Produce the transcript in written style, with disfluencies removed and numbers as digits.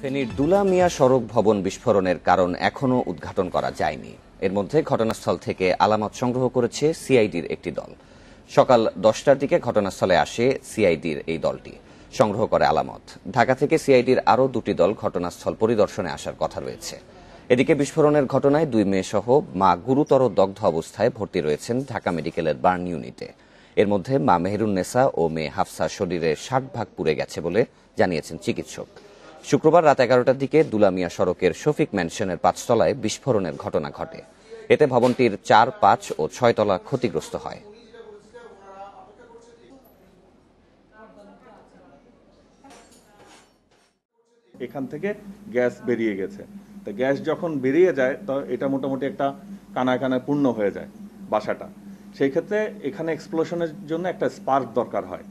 ফেনীর দুলা মিয়া সড়ক ভবন বিস্ফোরণের কারণ এখনও উদ্ঘাটন করা যায়নি। এর মধ্যে ঘটনাস্থল থেকে আলামত সংগ্রহ করেছে সিআইডির একটি দল। সকাল 10টার দিকে ঘটনাস্থলে আসে সিআইডির এই দলটি, সংগ্রহ করে আলামত। ঢাকা থেকে সিআইডির আরও দুটি দল ঘটনাস্থল পরিদর্শনে আসার কথা রয়েছে। এদিকে বিস্ফোরণের ঘটনায় 2 মেয়েসহ মা গুরুতর দগ্ধ অবস্থায় ভর্তি রয়েছেন ঢাকা মেডিকেলের বার্ন ইউনিটে। এর মধ্যে মা মেহেরুন্নেসা ও মেয়ে হাফসা শরীরের 60 ভাগ পুড়ে গেছে বলে জানিয়েছেন চিকিৎসক। শুক্রবার রাত 11টার দিকে দুলা মিয়া সড়কের শফিক ম্যানশনের 5 তলায় বিস্ফোরণের ঘটনা ঘটে। এতে ভবনটির 4, 5 ও 6 তলা ক্ষতিগ্রস্ত হয়। এখান থেকে গ্যাস বেরিয়ে গেছে। তো গ্যাস যখন বেরিয়ে যায় তো এটা মোটামুটি একটা কানায় কানায় পূর্ণ হয়ে যায় বাসাটা। সেই ক্ষেত্রে এখানে এক্সপ্লোশনের জন্য একটা স্পার্ক দরকার হয়।